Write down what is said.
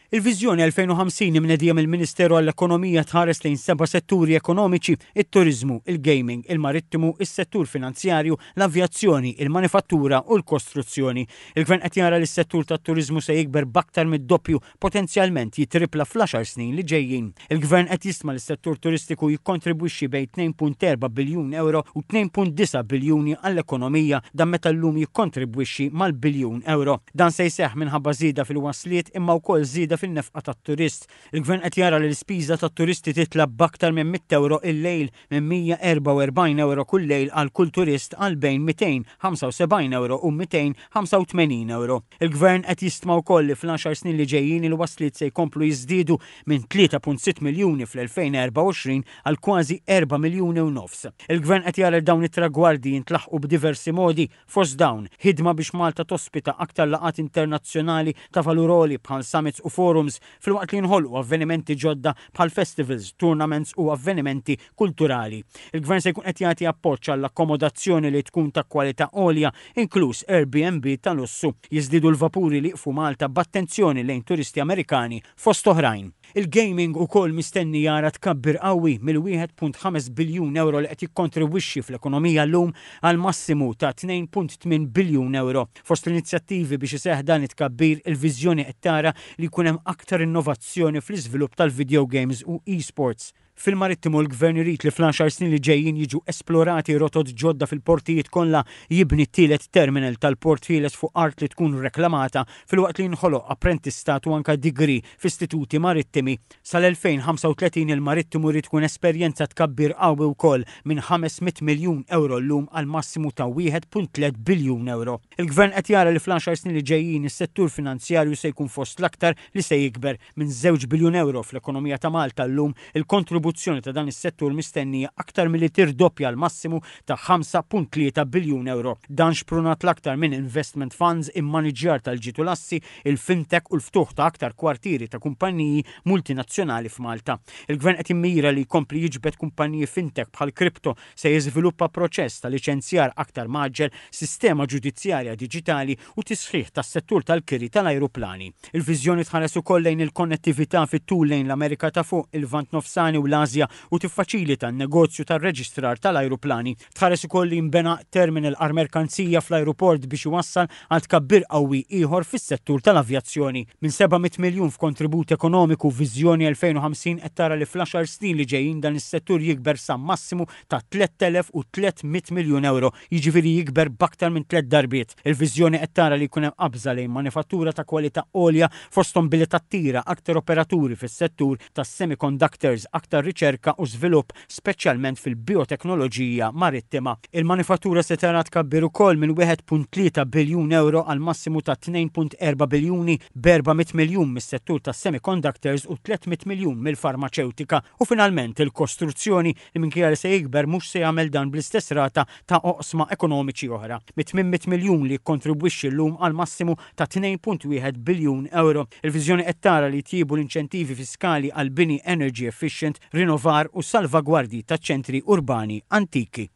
Il-Viżjoni 2050 mnedija mill-Ministeru għall-Ekonomija tħares lejn 7 setturi ekonomiċi: it-turizmu, il-gaming, il-marittimu, is-settur finanzjarju, l-avjazzjoni, il-manifattura u l-kostruzzjoni. Il-Gvern qed jara li s-settur tat-turizmu se jikber b'aktar mid-doppju, potenzjalment jitripla fl-10 snin li ġejjin. Il-Gvern qed jisma' li s-settur turistiku jikkontribwixxi bejn 2.4 biljun euro u 2.9 biljuni għall-ekonomija, dan meta llum jikkontribwixxi mal-biljun euro. Dan se jseħħ minħabba żieda fil-wasliet imma wkoll żieda fin-nefqa tat-turist. Il-Gvern qed jara li l-ispiża tat-turisti titla' b'aktar minn 100 euro il-lejl, minn 144 euro kull lejl għal kull turist għal bejn 275 euro u 285 euro. Il-Gvern qed jistma' wkoll li fl-10 snin li ġejjin il-wasliet se jkomplu jiżdiedu minn 3.6 miljuni fl-2024 għal kważi 4 miljuni u nofs. Il-Gvern qed jara dawn it-tragwardi jintlaħqu b'diversi modi, fost dawn ħidma biex Malta tospita aktar laqgħat internazzjonali ta' valuroli bħal summits u forums, filwaqt li nħolqu avvenimenti ġodda bħal festivals, tournaments u avvenimenti kulturali. Il-Gvern se jkun qed jagħti appoġġ għall-akkomodazzjoni li tkun ta' kwalità għolja, inkluż Airbnb ta' lussu. Jiżdiedu l-vapuri li jqfu Malta b'attenzjoni lejn turisti Amerikani fost oħrajn. Il-gaming ukoll mistenni jara tkabbir qawwi mill-1.5 biljun euro li qed jikkontribwixxi fl-ekonomija llum għal massimu ta' 2.8 biljun euro. Fost l-inizjattivi biex iseħħ dan it-tkabbir, il-viżjoni qed tara li jkun hemm aktar innovazzjoni fl-iżvilupp tal-video games u e-sports. Fil-marittimu l-Gvern irid li fl-10 snin li ġejjin jiġu esplorati rotot ġodda fil-portijiet kollha, jibni t-tielet terminal tal-port ħieles fuq art li tkun reklamata, filwaqt li jinħoloq apprentistat u anke degree f'istituti marittimi. Sal-2035 il-marittimu rid tkun esperjenza tkabbir qawwi wkoll minn 500 miljun euro llum għal massimu ta' 1.3 biljun euro. Il-Gvern qed jara li fl-10 snin li ġejjin is-settur finanzjarju se jkun fost l-aktar li se jikber minn 2 biljun euro fl-ekonomija ta' Malta llum. Il-kontribuzzjoni ta' dan is-settur mistennija aktar milli tirdoppja l-massimu ta' 5.3 biljun euro. Dan xprunat l-aktar minn investment funds, immaniġġjar tal-ġitulassi, il-fintech u l-ftuħ ta' aktar kwartieri ta' kumpaniji multinazzjonali f'Malta. Il-Gvern qed immira li jkompli jiġbed kumpaniji fintech bħal kripto, se jiżviluppa proċess ta' liċenzjar aktar maġġel, sistema ġudizzjarja diġitali u tisħiħ tas-settur tal-kiri tal-ajruplani. Il-viżjoni tħares ukoll lejn il-konnettività fit-tul lejn l-Amerika ta' fuq, il-Vant Nofsani u l-Asja u tiffaċilita n-negozju tar-reġistrar tal-ajruplani. Tħares ukoll li jinbena terminal għal merkanzija fl-ajruport biex iwassal għal tkabbir qawwi ieħor fis-settur tal-avjazzjoni. Minn 700 miljun f'kontribut ekonomiku, Viżjoni 2050 qed tara li fl-10 snin li ġejjin dan is-settur jikber sa massimu ta' 3,300 miljun euro, jiġifieri jikber b'aktar minn 3 darbiet. Il-Viżjoni qed tara li jkun hemm qabża lejn manifattura ta' kwalità għolja fosthom billi tattira aktar operaturi fis-settur tas-semiconductors, aktar riċerka u żvilupp speċjalment fil-bioteknoloġija marittima. Il-manifattura se tara tkabbir ukoll minn 1.3 biljun euro għal massimu ta' 2.4 biljuni, b'400 miljun mis-settur tas-semiconductors u 300 miljun mill-farmaceutika. U finalment il-kostruzzjoni li minkejja li se jikber mhux se jagħmel dan bl-istess rata ta' oqsma ekonomiċi oħra. Mit 800 miljun li jikkontribwixxi llum għal massimu ta' 2.1 biljun euro. Il-viżjoni qed tara li tjiebu l-inċentivi fiskali għal bini energy efficient, rinnovar u salvagwardji ta' ċentri urbani antiki.